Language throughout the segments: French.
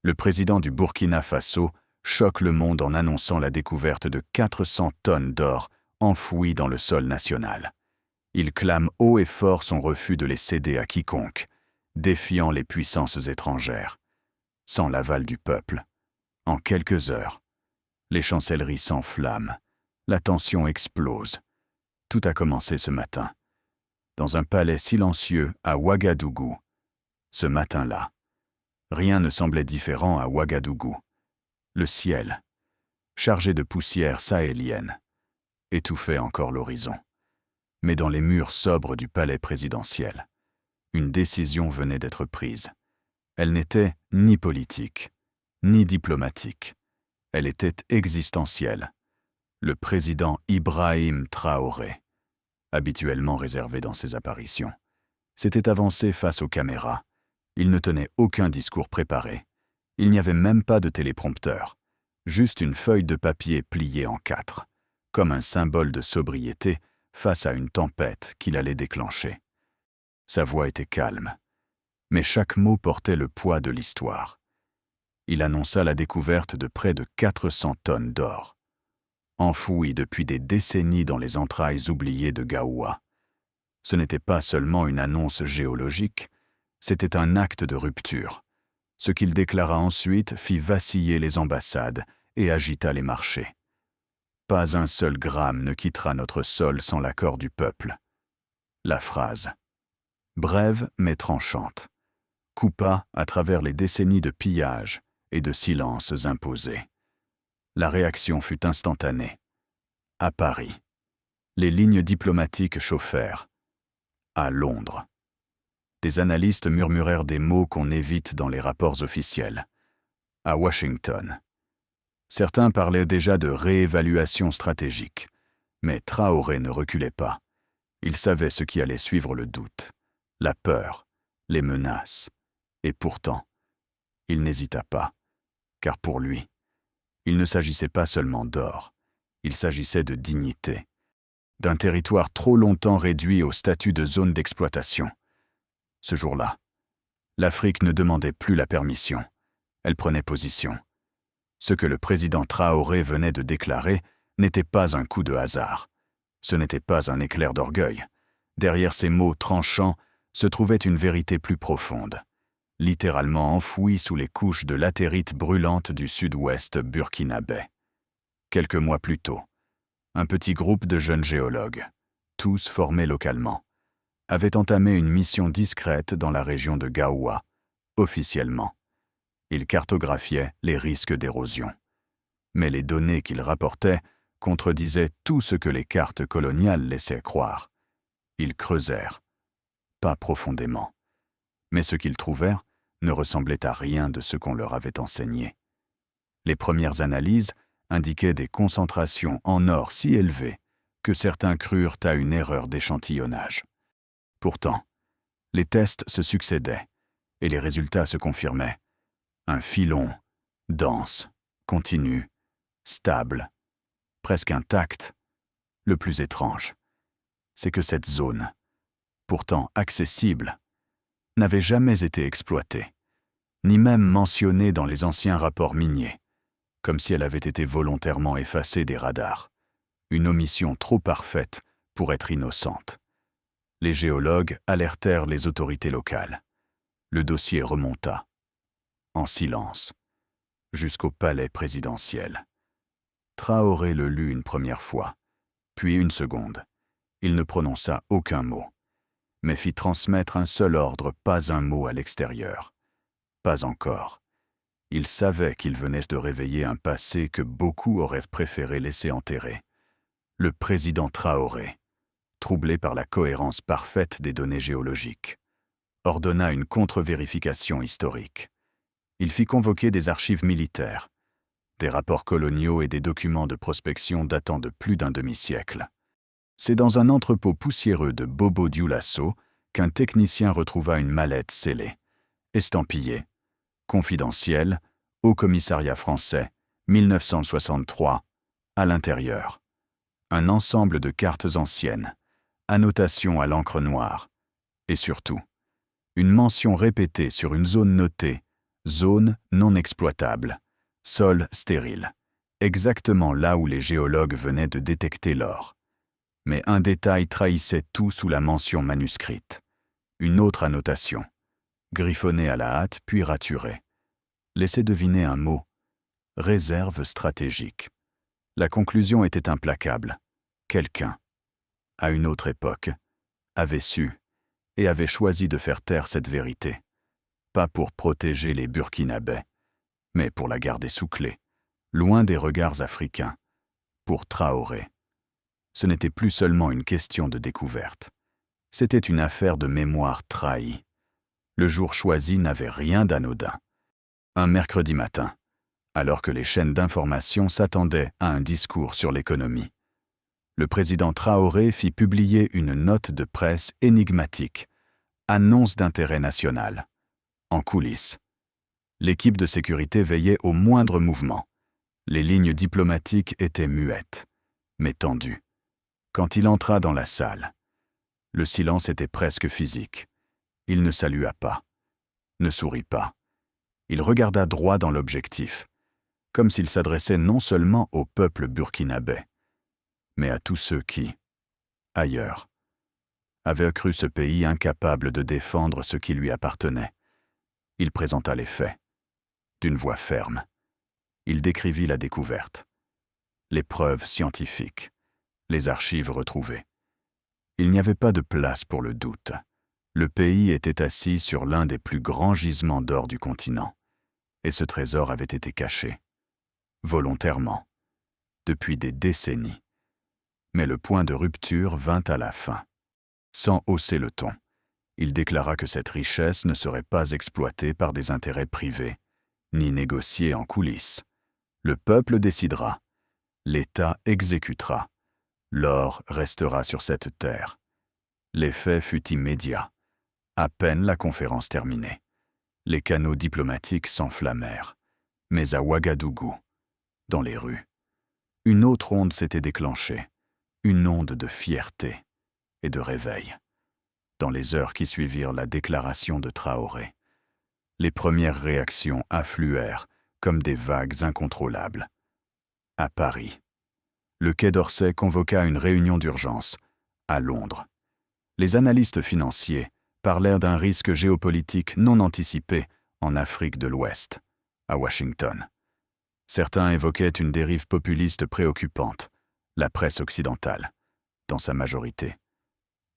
Le président du Burkina Faso choque le monde en annonçant la découverte de 400 tonnes d'or enfouies dans le sol national. Il clame haut et fort son refus de les céder à quiconque, défiant les puissances étrangères. Sans l'aval du peuple, en quelques heures, les chancelleries s'enflamment, la tension explose. Tout a commencé ce matin, dans un palais silencieux à Ouagadougou. Ce matin-là, rien ne semblait différent à Ouagadougou. Le ciel, chargé de poussière sahélienne, étouffait encore l'horizon. Mais dans les murs sobres du palais présidentiel, une décision venait d'être prise. Elle n'était ni politique, ni diplomatique. Elle était existentielle. Le président Ibrahim Traoré, habituellement réservé dans ses apparitions, s'était avancé face aux caméras. Il ne tenait aucun discours préparé. Il n'y avait même pas de téléprompteur, juste une feuille de papier pliée en 4, comme un symbole de sobriété face à une tempête qu'il allait déclencher. Sa voix était calme, mais chaque mot portait le poids de l'histoire. Il annonça la découverte de près de 400 tonnes d'or, enfouies depuis des décennies dans les entrailles oubliées de Gaoua. Ce n'était pas seulement une annonce géologique, c'était un acte de rupture. Ce qu'il déclara ensuite fit vaciller les ambassades et agita les marchés. Pas un seul gramme ne quittera notre sol sans l'accord du peuple. La phrase, brève mais tranchante, coupa à travers les décennies de pillage et de silences imposés. La réaction fut instantanée. À Paris, les lignes diplomatiques chauffèrent. À Londres, des analystes murmurèrent des mots qu'on évite dans les rapports officiels. À Washington, certains parlaient déjà de réévaluation stratégique, mais Traoré ne reculait pas. Il savait ce qui allait suivre le doute, la peur, les menaces. Et pourtant, il n'hésita pas, car pour lui, il ne s'agissait pas seulement d'or, il s'agissait de dignité, d'un territoire trop longtemps réduit au statut de zone d'exploitation. Ce jour-là, l'Afrique ne demandait plus la permission, elle prenait position. Ce que le président Traoré venait de déclarer n'était pas un coup de hasard. Ce n'était pas un éclair d'orgueil. Derrière ces mots tranchants se trouvait une vérité plus profonde, littéralement enfouie sous les couches de latérite brûlante du sud-ouest burkinabé. Quelques mois plus tôt, un petit groupe de jeunes géologues, tous formés localement, avait entamé une mission discrète dans la région de Gaoua, officiellement. Ils cartographiaient les risques d'érosion. Mais les données qu'ils rapportaient contredisaient tout ce que les cartes coloniales laissaient croire. Ils creusèrent, pas profondément. Mais ce qu'ils trouvèrent ne ressemblait à rien de ce qu'on leur avait enseigné. Les premières analyses indiquaient des concentrations en or si élevées que certains crurent à une erreur d'échantillonnage. Pourtant, les tests se succédaient et les résultats se confirmaient. Un filon, dense, continu, stable, presque intact. Le plus étrange, c'est que cette zone, pourtant accessible, n'avait jamais été exploitée, ni même mentionnée dans les anciens rapports miniers, comme si elle avait été volontairement effacée des radars. Une omission trop parfaite pour être innocente. Les géologues alertèrent les autorités locales. Le dossier remonta, en silence, jusqu'au palais présidentiel. Traoré le lut une première fois, puis une seconde. Il ne prononça aucun mot, mais fit transmettre un seul ordre, pas un mot à l'extérieur. Pas encore. Il savait qu'il venait de réveiller un passé que beaucoup auraient préféré laisser enterrer. Le président Traoré, troublé par la cohérence parfaite des données géologiques, ordonna une contre-vérification historique. Il fit convoquer des archives militaires, des rapports coloniaux et des documents de prospection datant de plus d'un demi-siècle. C'est dans un entrepôt poussiéreux de Bobo-Dioulasso qu'un technicien retrouva une mallette scellée, estampillée, confidentielle, Haut Commissariat français, 1963, à l'intérieur. Un ensemble de cartes anciennes, annotations à l'encre noire, et surtout, une mention répétée sur une zone notée Zone non exploitable. Sol stérile. Exactement là où les géologues venaient de détecter l'or. Mais un détail trahissait tout sous la mention manuscrite. Une autre annotation. Griffonnée à la hâte puis raturée. Laissait deviner un mot. Réserve stratégique. La conclusion était implacable. Quelqu'un, à une autre époque, avait su et avait choisi de faire taire cette vérité. Pas pour protéger les Burkinabés, mais pour la garder sous clé, loin des regards africains. Pour Traoré, ce n'était plus seulement une question de découverte. C'était une affaire de mémoire trahie. Le jour choisi n'avait rien d'anodin. Un mercredi matin, alors que les chaînes d'information s'attendaient à un discours sur l'économie, le président Traoré fit publier une note de presse énigmatique, annonce d'intérêt national. En coulisses, l'équipe de sécurité veillait au moindre mouvement. Les lignes diplomatiques étaient muettes, mais tendues. Quand il entra dans la salle, le silence était presque physique. Il ne salua pas, ne sourit pas. Il regarda droit dans l'objectif, comme s'il s'adressait non seulement au peuple burkinabé, mais à tous ceux qui, ailleurs, avaient cru ce pays incapable de défendre ce qui lui appartenait. Il présenta les faits, d'une voix ferme. Il décrivit la découverte, les preuves scientifiques, les archives retrouvées. Il n'y avait pas de place pour le doute. Le pays était assis sur l'un des plus grands gisements d'or du continent, et ce trésor avait été caché, volontairement, depuis des décennies. Mais le point de rupture vint à la fin. Sans hausser le ton, il déclara que cette richesse ne serait pas exploitée par des intérêts privés, ni négociée en coulisses. Le peuple décidera, l'État exécutera, l'or restera sur cette terre. L'effet fut immédiat. À peine la conférence terminée, les canaux diplomatiques s'enflammèrent. Mais à Ouagadougou, dans les rues, une autre onde s'était déclenchée, une onde de fierté et de réveil. Dans les heures qui suivirent la déclaration de Traoré, les premières réactions affluèrent comme des vagues incontrôlables. À Paris, le Quai d'Orsay convoqua une réunion d'urgence. À Londres, les analystes financiers parlèrent d'un risque géopolitique non anticipé en Afrique de l'Ouest. À Washington, certains évoquaient une dérive populiste préoccupante. La presse occidentale, dans sa majorité,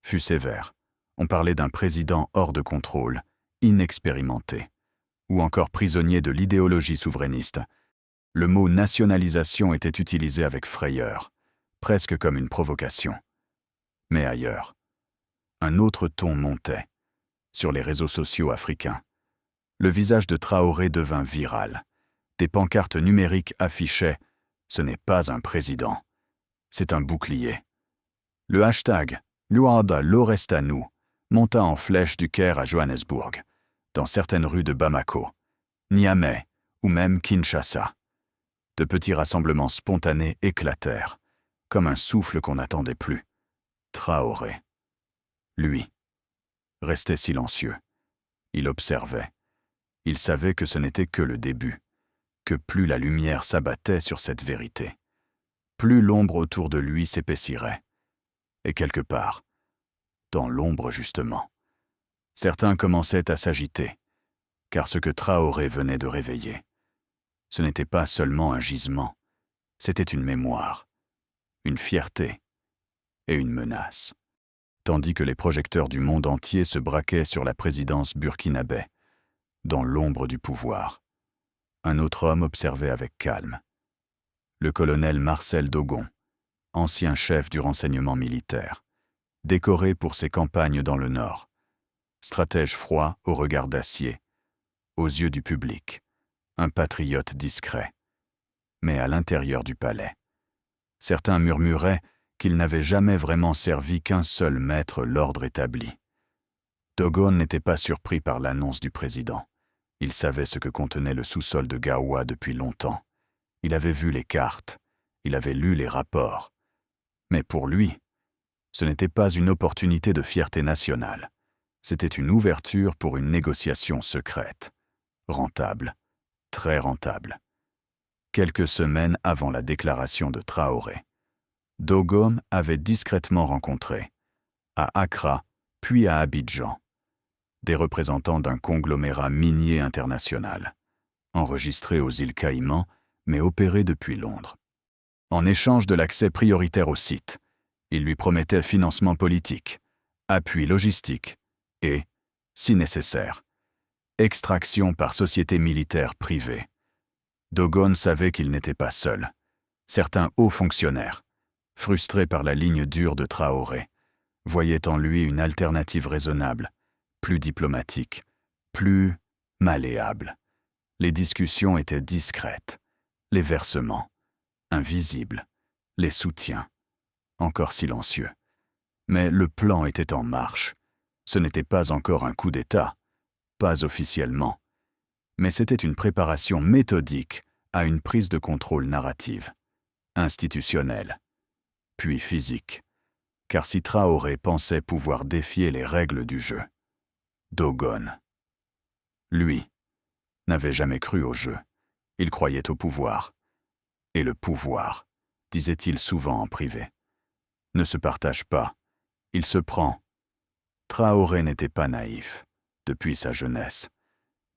fut sévère. On parlait d'un président hors de contrôle, inexpérimenté, ou encore prisonnier de l'idéologie souverainiste. Le mot nationalisation était utilisé avec frayeur, presque comme une provocation. Mais ailleurs, un autre ton montait. Sur les réseaux sociaux africains, le visage de Traoré devint viral. Des pancartes numériques affichaient « Ce n'est pas un président, c'est un bouclier ». Le hashtag « Luanda l'eau reste à nous » monta en flèche du Caire à Johannesburg, dans certaines rues de Bamako, Niamey ou même Kinshasa. De petits rassemblements spontanés éclatèrent, comme un souffle qu'on n'attendait plus. Traoré, lui, restait silencieux. Il observait. Il savait que ce n'était que le début, que plus la lumière s'abattait sur cette vérité, plus l'ombre autour de lui s'épaissirait. Et quelque part, dans l'ombre justement, certains commençaient à s'agiter, car ce que Traoré venait de réveiller, ce n'était pas seulement un gisement, c'était une mémoire, une fierté et une menace. Tandis que les projecteurs du monde entier se braquaient sur la présidence burkinabé, dans l'ombre du pouvoir, un autre homme observait avec calme. Le colonel Marcel Dogon, ancien chef du renseignement militaire, décoré pour ses campagnes dans le Nord, stratège froid au regard d'acier, aux yeux du public, un patriote discret. Mais à l'intérieur du palais, certains murmuraient qu'il n'avait jamais vraiment servi qu'un seul maître l'ordre établi. Dogon n'était pas surpris par l'annonce du président. Il savait ce que contenait le sous-sol de Gaoua depuis longtemps. Il avait vu les cartes, il avait lu les rapports. Mais pour lui, ce n'était pas une opportunité de fierté nationale. C'était une ouverture pour une négociation secrète. Rentable, très rentable. Quelques semaines avant la déclaration de Traoré, Dogon avait discrètement rencontré, à Accra, puis à Abidjan, des représentants d'un conglomérat minier international, enregistré aux îles Caïmans, mais opéré depuis Londres. En échange de l'accès prioritaire au site, il lui promettait financement politique, appui logistique et, si nécessaire, extraction par société militaire privée. Dogon savait qu'il n'était pas seul. Certains hauts fonctionnaires, frustrés par la ligne dure de Traoré, voyaient en lui une alternative raisonnable, plus diplomatique, plus malléable. Les discussions étaient discrètes, les versements, invisibles, les soutiens, encore silencieux. Mais le plan était en marche. Ce n'était pas encore un coup d'État, pas officiellement, mais c'était une préparation méthodique à une prise de contrôle narrative, institutionnelle, puis physique. Car si Traoré pensait pouvoir défier les règles du jeu, Dogon, lui, n'avait jamais cru au jeu. Il croyait au pouvoir. Et le pouvoir, disait-il souvent en privé, ne se partage pas, il se prend. Traoré n'était pas naïf, depuis sa jeunesse.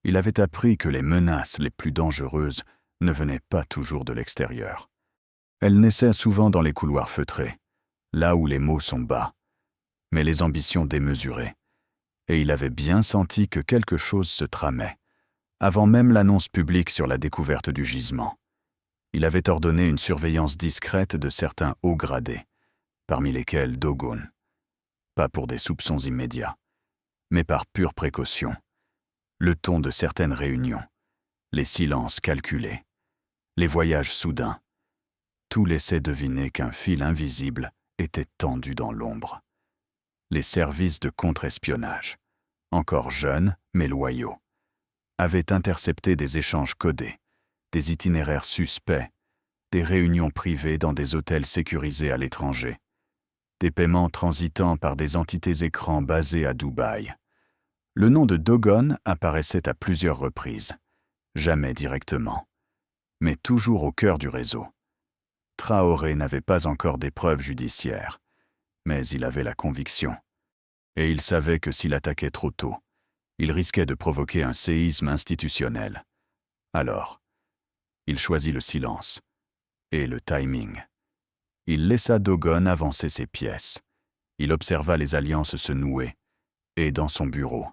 Il avait appris que les menaces les plus dangereuses ne venaient pas toujours de l'extérieur. Elles naissaient souvent dans les couloirs feutrés, là où les mots sont bas, mais les ambitions démesurées. Et il avait bien senti que quelque chose se tramait, avant même l'annonce publique sur la découverte du gisement. Il avait ordonné une surveillance discrète de certains hauts gradés, parmi lesquels Dogon. Pas pour des soupçons immédiats, mais par pure précaution. Le ton de certaines réunions, les silences calculés, les voyages soudains, tout laissait deviner qu'un fil invisible était tendu dans l'ombre. Les services de contre-espionnage, encore jeunes mais loyaux, avaient intercepté des échanges codés, des itinéraires suspects, des réunions privées dans des hôtels sécurisés à l'étranger, des paiements transitant par des entités écrans basées à Dubaï. Le nom de Dogon apparaissait à plusieurs reprises, jamais directement, mais toujours au cœur du réseau. Traoré n'avait pas encore des preuves judiciaires, mais il avait la conviction. Et il savait que s'il attaquait trop tôt, il risquait de provoquer un séisme institutionnel. Alors, il choisit le silence et le timing. Il laissa Dogon avancer ses pièces. Il observa les alliances se nouer, et dans son bureau,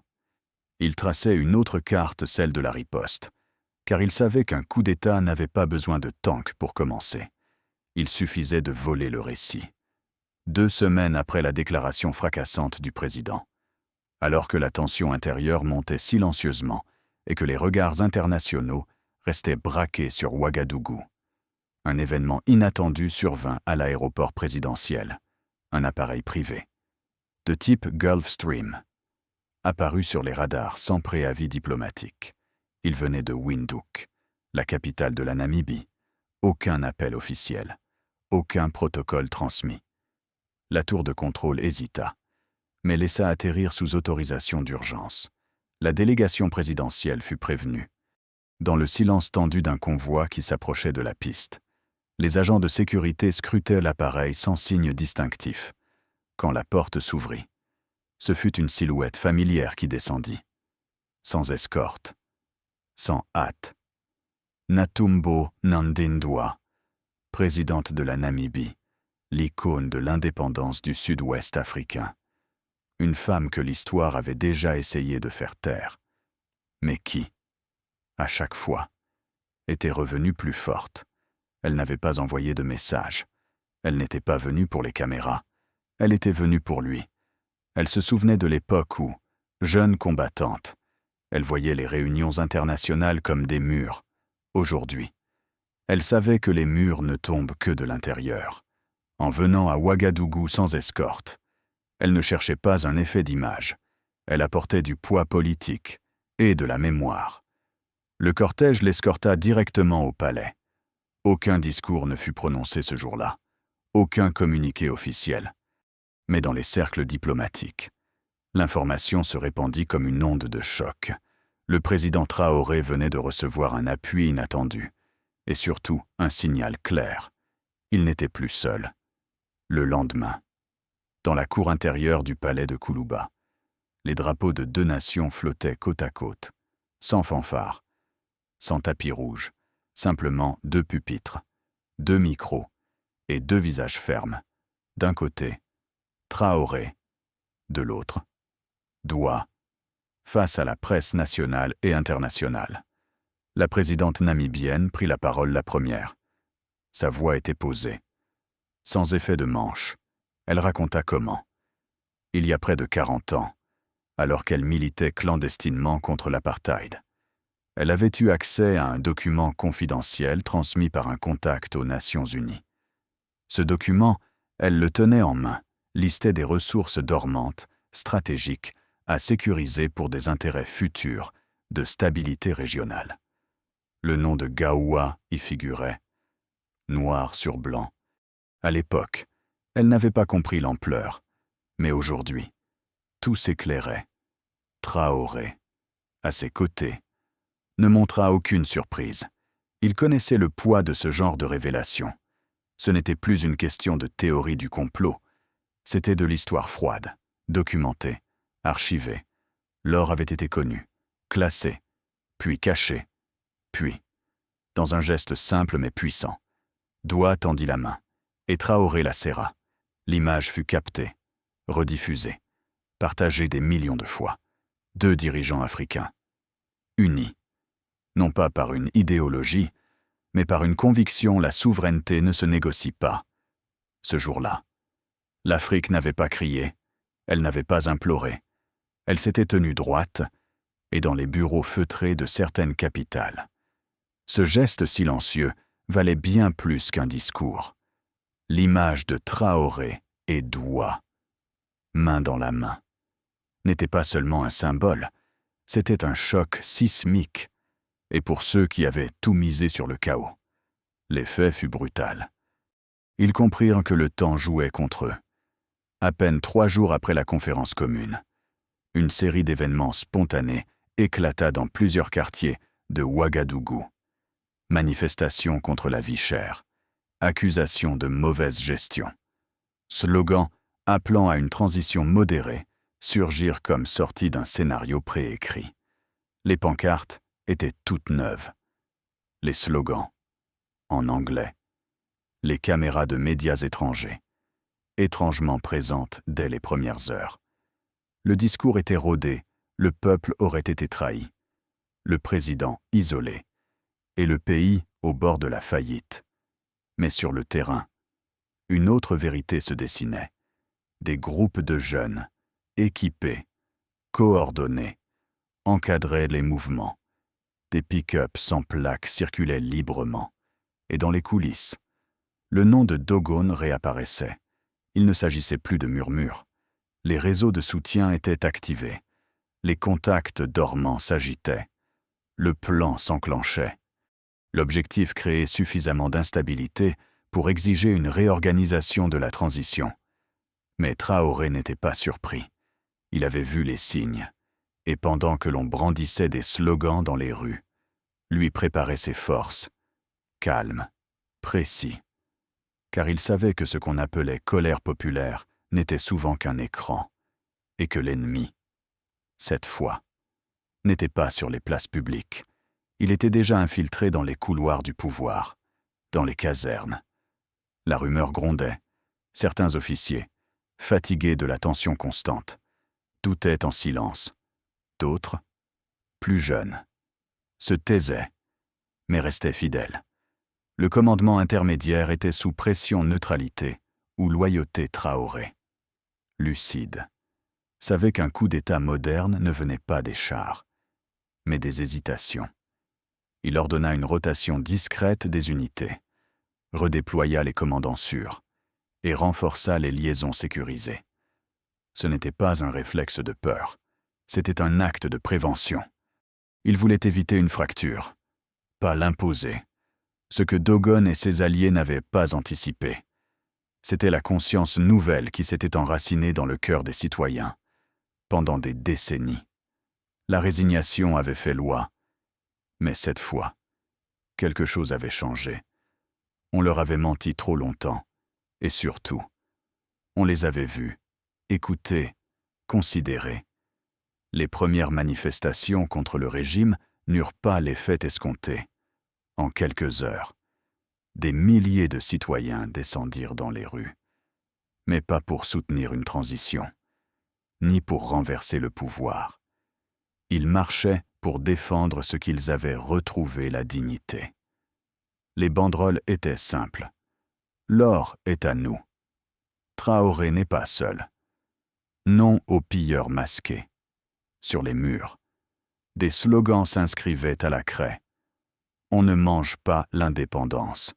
il traçait une autre carte, celle de la riposte, car il savait qu'un coup d'État n'avait pas besoin de tanks pour commencer. Il suffisait de voler le récit. 2 semaines après la déclaration fracassante du président, alors que la tension intérieure montait silencieusement et que les regards internationaux restaient braqués sur Ouagadougou. Un événement inattendu survint à l'aéroport présidentiel, un appareil privé, de type Gulfstream, apparu sur les radars sans préavis diplomatique. Il venait de Windhoek, la capitale de la Namibie. Aucun appel officiel, aucun protocole transmis. La tour de contrôle hésita, mais laissa atterrir sous autorisation d'urgence. La délégation présidentielle fut prévenue. Dans le silence tendu d'un convoi qui s'approchait de la piste, les agents de sécurité scrutaient l'appareil sans signe distinctif. Quand la porte s'ouvrit, ce fut une silhouette familière qui descendit. Sans escorte, sans hâte. Natumbo Nandindwa, présidente de la Namibie, l'icône de l'indépendance du sud-ouest africain. Une femme que l'histoire avait déjà essayé de faire taire, mais qui, à chaque fois, était revenue plus forte. Elle n'avait pas envoyé de message. Elle n'était pas venue pour les caméras. Elle était venue pour lui. Elle se souvenait de l'époque où, jeune combattante, elle voyait les réunions internationales comme des murs. Aujourd'hui, elle savait que les murs ne tombent que de l'intérieur. En venant à Ouagadougou sans escorte, elle ne cherchait pas un effet d'image. Elle apportait du poids politique et de la mémoire. Le cortège l'escorta directement au palais. Aucun discours ne fut prononcé ce jour-là, aucun communiqué officiel. Mais dans les cercles diplomatiques, l'information se répandit comme une onde de choc. Le président Traoré venait de recevoir un appui inattendu, et surtout un signal clair. Il n'était plus seul. Le lendemain, dans la cour intérieure du palais de Koulouba, les drapeaux de 2 nations flottaient côte à côte, sans fanfare, sans tapis rouge, simplement 2 pupitres, 2 micros et 2 visages fermes. D'un côté, Traoré, de l'autre, Doua, face à la presse nationale et internationale. La présidente namibienne prit la parole la première. Sa voix était posée. Sans effet de manche, elle raconta comment, il y a près de 40 ans, alors qu'elle militait clandestinement contre l'apartheid, elle avait eu accès à un document confidentiel transmis par un contact aux Nations Unies. Ce document, elle le tenait en main, listait des ressources dormantes, stratégiques, à sécuriser pour des intérêts futurs de stabilité régionale. Le nom de Gaoua y figurait, noir sur blanc. À l'époque, elle n'avait pas compris l'ampleur, mais aujourd'hui, tout s'éclairait. Traoré, à ses côtés, ne montra aucune surprise. Il connaissait le poids de ce genre de révélation. Ce n'était plus une question de théorie du complot, c'était de l'histoire froide, documentée, archivée. L'or avait été connu, classé, puis caché, puis, dans un geste simple mais puissant, Doua tendit la main, et Traoré la serra. L'image fut captée, rediffusée, partagée des millions de fois. 2 dirigeants africains, unis, non pas par une idéologie, mais par une conviction, la souveraineté ne se négocie pas. Ce jour-là, l'Afrique n'avait pas crié, elle n'avait pas imploré, elle s'était tenue droite, et dans les bureaux feutrés de certaines capitales. Ce geste silencieux valait bien plus qu'un discours. L'image de Traoré et Doua, main dans la main, n'était pas seulement un symbole, c'était un choc sismique, et pour ceux qui avaient tout misé sur le chaos. L'effet fut brutal. Ils comprirent que le temps jouait contre eux. À peine 3 jours après la conférence commune, une série d'événements spontanés éclata dans plusieurs quartiers de Ouagadougou. Manifestations contre la vie chère, accusations de mauvaise gestion, slogans appelant à une transition modérée surgirent comme sortis d'un scénario préécrit. Les pancartes étaient toutes neuves. Les slogans, en anglais. Les caméras de médias étrangers, étrangement présentes dès les premières heures. Le discours était rodé, le peuple aurait été trahi, le président isolé, et le pays au bord de la faillite. Mais sur le terrain, une autre vérité se dessinait. Des groupes de jeunes, équipés, coordonnés, encadraient les mouvements. Des pick-up sans plaque circulaient librement. Et dans les coulisses, le nom de Dogon réapparaissait. Il ne s'agissait plus de murmures. Les réseaux de soutien étaient activés. Les contacts dormants s'agitaient. Le plan s'enclenchait. L'objectif créait suffisamment d'instabilité pour exiger une réorganisation de la transition. Mais Traoré n'était pas surpris. Il avait vu les signes. Et pendant que l'on brandissait des slogans dans les rues, lui préparait ses forces, calme, précis. Car il savait que ce qu'on appelait colère populaire n'était souvent qu'un écran, et que l'ennemi, cette fois, n'était pas sur les places publiques. Il était déjà infiltré dans les couloirs du pouvoir, dans les casernes. La rumeur grondait. Certains officiers, fatigués de la tension constante, doutaient en silence. D'autres, plus jeunes, se taisaient, mais restaient fidèles. Le commandement intermédiaire était sous pression neutralité ou loyauté Traoré. Lucide, savait qu'un coup d'État moderne ne venait pas des chars, mais des hésitations. Il ordonna une rotation discrète des unités, redéploya les commandants sûrs et renforça les liaisons sécurisées. Ce n'était pas un réflexe de peur, c'était un acte de prévention. Il voulait éviter une fracture, pas l'imposer, ce que Dogon et ses alliés n'avaient pas anticipé. C'était la conscience nouvelle qui s'était enracinée dans le cœur des citoyens, pendant des décennies. La résignation avait fait loi. Mais cette fois, quelque chose avait changé. On leur avait menti trop longtemps. Et surtout, on les avait vus, écoutés, considérés. Les premières manifestations contre le régime n'eurent pas l'effet escompté. En quelques heures, des milliers de citoyens descendirent dans les rues. Mais pas pour soutenir une transition, ni pour renverser le pouvoir. Ils marchaient pour défendre ce qu'ils avaient retrouvé la dignité. Les banderoles étaient simples. L'or est à nous. Traoré n'est pas seul. Non aux pilleurs masqués. Sur les murs, des slogans s'inscrivaient à la craie. On ne mange pas l'indépendance,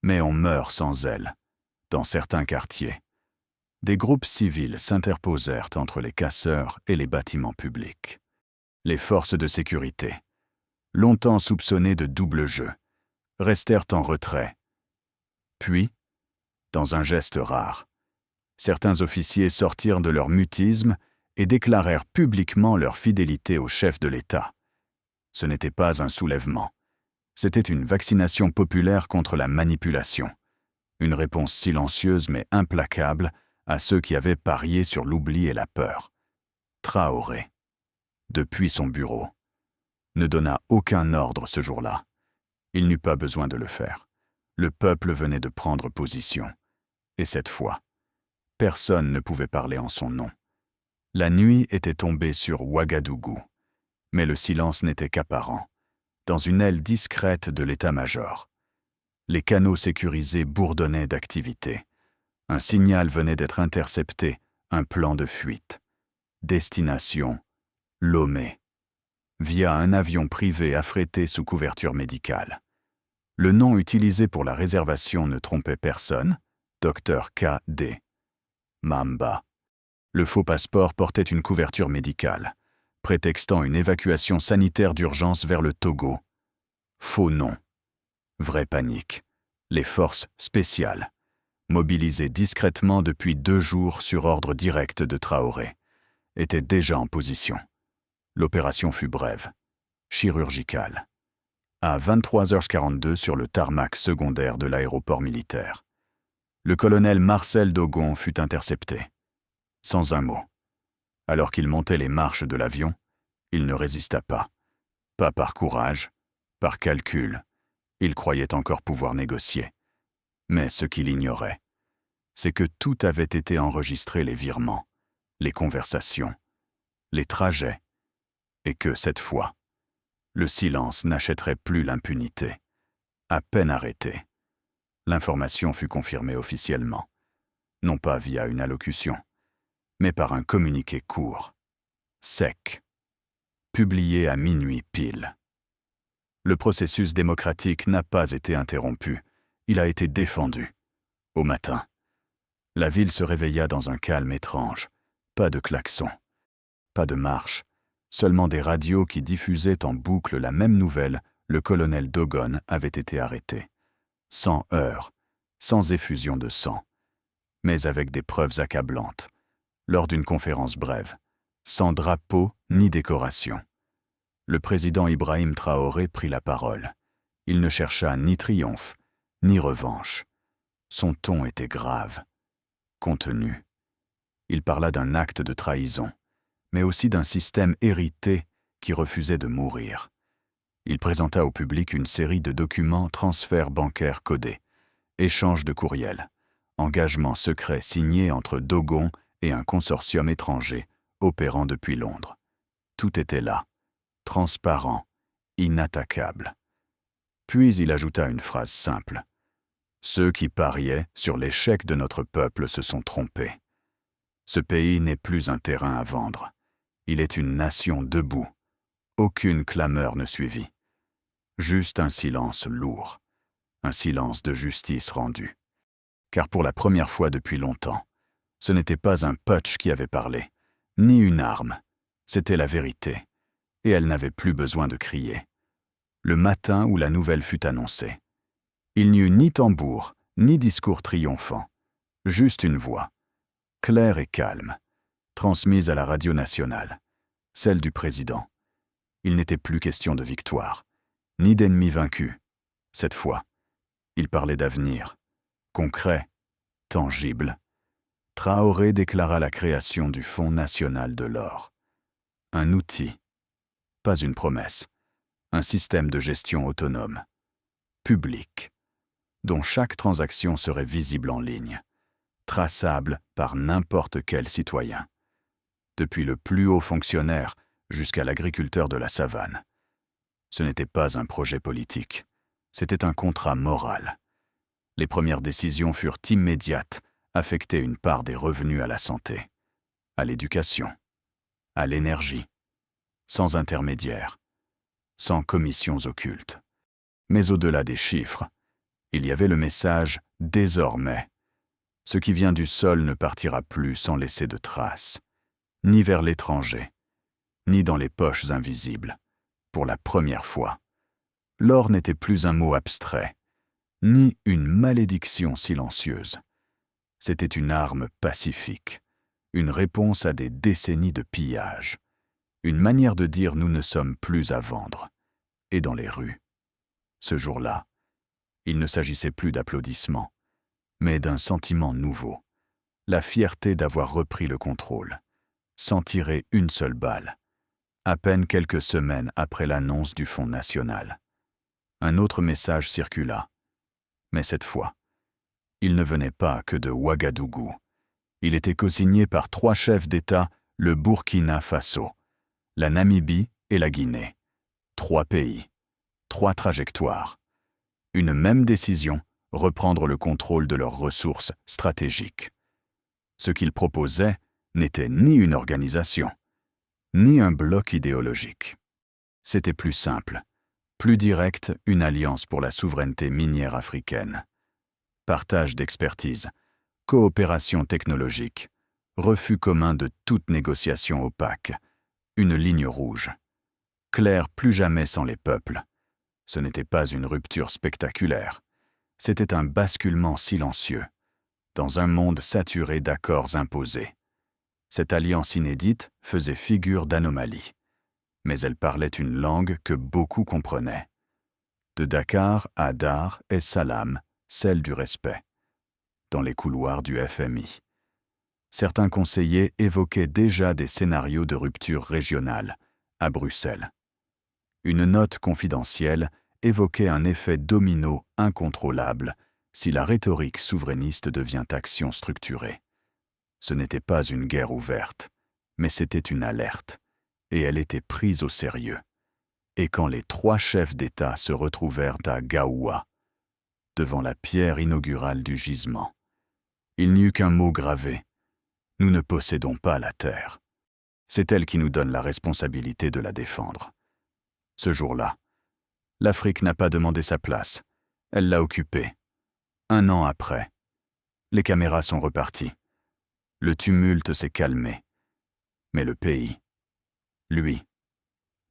mais on meurt sans elle. Dans certains quartiers, des groupes civils s'interposèrent entre les casseurs et les bâtiments publics. Les forces de sécurité, longtemps soupçonnées de double jeu, restèrent en retrait. Puis, dans un geste rare, certains officiers sortirent de leur mutisme et déclarèrent publiquement leur fidélité au chef de l'État. Ce n'était pas un soulèvement, c'était une vaccination populaire contre la manipulation, une réponse silencieuse mais implacable à ceux qui avaient parié sur l'oubli et la peur. Traoré, depuis son bureau, ne donna aucun ordre ce jour-là. Il n'eut pas besoin de le faire. Le peuple venait de prendre position. Et cette fois, personne ne pouvait parler en son nom. La nuit était tombée sur Ouagadougou, mais le silence n'était qu'apparent, dans une aile discrète de l'état-major. Les canaux sécurisés bourdonnaient d'activité. Un signal venait d'être intercepté, un plan de fuite. Destination, Lomé, via un avion privé affrété sous couverture médicale. Le nom utilisé pour la réservation ne trompait personne, Dr K.D. Mamba. Le faux passeport portait une couverture médicale, prétextant une évacuation sanitaire d'urgence vers le Togo. Faux nom. Vraie panique. Les forces spéciales, mobilisées discrètement depuis 2 jours sur ordre direct de Traoré, étaient déjà en position. L'opération fut brève, chirurgicale. À 23h42 sur le tarmac secondaire de l'aéroport militaire, le colonel Marcel Dogon fut intercepté. Sans un mot. Alors qu'il montait les marches de l'avion, il ne résista pas. Pas par courage, par calcul. Il croyait encore pouvoir négocier. Mais ce qu'il ignorait, c'est que tout avait été enregistré, les virements, les conversations, les trajets, et que, cette fois, le silence n'achèterait plus l'impunité. À peine arrêté, l'information fut confirmée officiellement, non pas via une allocution, mais par un communiqué court, sec, publié à minuit pile. Le processus démocratique n'a pas été interrompu, il a été défendu. Au matin, la ville se réveilla dans un calme étrange. Pas de klaxon, pas de marche, seulement des radios qui diffusaient en boucle la même nouvelle: le colonel Dogon avait été arrêté. Sans heurts, sans effusion de sang, mais avec des preuves accablantes. Lors d'une conférence brève, sans drapeau ni décoration. Le président Ibrahim Traoré prit la parole. Il ne chercha ni triomphe, ni revanche. Son ton était grave, contenu. Il parla d'un acte de trahison, mais aussi d'un système hérité qui refusait de mourir. Il présenta au public une série de documents, transferts bancaires codés, échanges de courriels, engagements secrets signés entre Dogon et un consortium étranger opérant depuis Londres. Tout était là, transparent, inattaquable. Puis il ajouta une phrase simple. « Ceux qui pariaient sur l'échec de notre peuple se sont trompés. Ce pays n'est plus un terrain à vendre. Il est une nation debout. » Aucune clameur ne suivit. Juste un silence lourd, un silence de justice rendue. Car pour la première fois depuis longtemps, ce n'était pas un putsch qui avait parlé, ni une arme, c'était la vérité, et elle n'avait plus besoin de crier. Le matin où la nouvelle fut annoncée, il n'y eut ni tambour, ni discours triomphant, juste une voix, claire et calme, transmise à la radio nationale. celle du président. Il n'était plus question de victoire, ni d'ennemi vaincu. Cette fois, il parlait d'avenir, concret, tangible. Traoré déclara la création du Fonds national de l'or. Un outil, pas une promesse, un système de gestion autonome, public, dont chaque transaction serait visible en ligne, traçable par n'importe quel citoyen, depuis le plus haut fonctionnaire jusqu'à l'agriculteur de la savane. Ce n'était pas un projet politique, c'était un contrat moral. Les premières décisions furent immédiates, affecter une part des revenus à la santé, à l'éducation, à l'énergie, sans intermédiaire, sans commissions occultes. Mais au-delà des chiffres, il y avait le message « désormais ». Ce qui vient du sol ne partira plus sans laisser de traces, ni vers l'étranger, ni dans les poches invisibles. Pour la première fois, l'or n'était plus un mot abstrait, ni une malédiction silencieuse. C'était une arme pacifique, une réponse à des décennies de pillage, une manière de dire nous ne sommes plus à vendre. Et dans les rues, ce jour-là, il ne s'agissait plus d'applaudissements, mais d'un sentiment nouveau, la fierté d'avoir repris le contrôle, sans tirer une seule balle, à peine quelques semaines après l'annonce du Fonds national. Un autre message circula, mais cette fois, il ne venait pas que de Ouagadougou. Il était cosigné par 3 chefs d'État, le Burkina Faso, la Namibie et la Guinée. 3 pays, 3 trajectoires. Une même décision, reprendre le contrôle de leurs ressources stratégiques. Ce qu'ils proposaient n'était ni une organisation, ni un bloc idéologique. C'était plus simple, plus direct, une alliance pour la souveraineté minière africaine. Partage d'expertise, coopération technologique, refus commun de toute négociation opaque, une ligne rouge. Claire plus jamais sans les peuples. Ce n'était pas une rupture spectaculaire, c'était un basculement silencieux, dans un monde saturé d'accords imposés. Cette alliance inédite faisait figure d'anomalie, mais elle parlait une langue que beaucoup comprenaient. De Dakar à Dar es Salaam, celle du respect. Dans les couloirs du FMI. Certains conseillers évoquaient déjà des scénarios de rupture régionale, à Bruxelles. Une note confidentielle évoquait un effet domino incontrôlable si la rhétorique souverainiste devient action structurée. Ce n'était pas une guerre ouverte, mais c'était une alerte, et elle était prise au sérieux. Et quand les 3 chefs d'État se retrouvèrent à Gaoua, devant la pierre inaugurale du gisement, il n'y eut qu'un mot gravé. Nous ne possédons pas la terre. C'est elle qui nous donne la responsabilité de la défendre. Ce jour-là, l'Afrique n'a pas demandé sa place, elle l'a occupée. 1 an après, les caméras sont reparties. Le tumulte s'est calmé. Mais le pays, lui,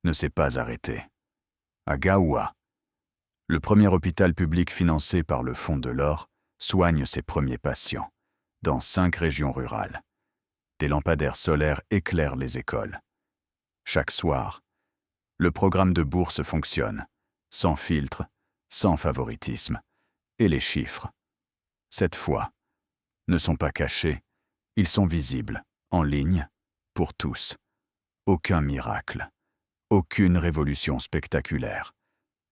ne s'est pas arrêté. À Gaoua, le premier hôpital public financé par le Fonds de l'or soigne ses premiers patients, dans 5 régions rurales. Des lampadaires solaires éclairent les écoles. Chaque soir, le programme de bourse fonctionne, sans filtre, sans favoritisme. Et les chiffres, cette fois, ne sont pas cachés, ils sont visibles, en ligne, pour tous. Aucun miracle, aucune révolution spectaculaire,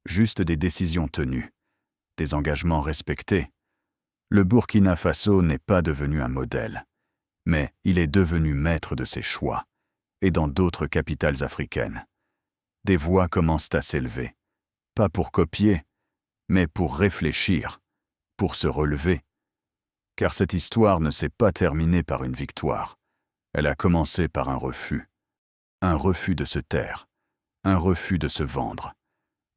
juste des décisions tenues, des engagements respectés. Le Burkina Faso n'est pas devenu un modèle, mais il est devenu maître de ses choix, et dans d'autres capitales africaines. Des voix commencent à s'élever, pas pour copier, mais pour réfléchir, pour se relever. Car cette histoire ne s'est pas terminée par une victoire, elle a commencé par un refus de se taire, un refus de se vendre,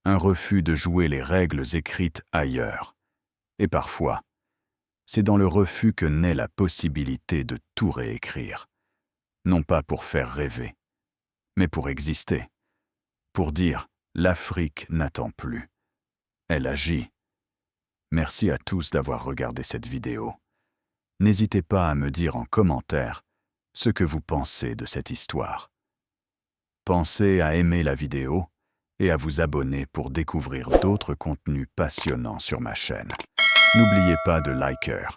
un refus de jouer les règles écrites ailleurs. Et parfois, c'est dans le refus que naît la possibilité de tout réécrire, non pas pour faire rêver, mais pour exister, pour dire « l'Afrique n'attend plus ». Elle agit. Merci à tous d'avoir regardé cette vidéo. N'hésitez pas à me dire en commentaire ce que vous pensez de cette histoire. Pensez à aimer la vidéo et à vous abonner pour découvrir d'autres contenus passionnants sur ma chaîne. N'oubliez pas de liker,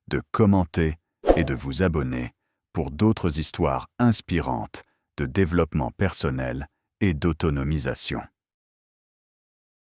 de commenter et de vous abonner pour d'autres histoires inspirantes de développement personnel et d'autonomisation.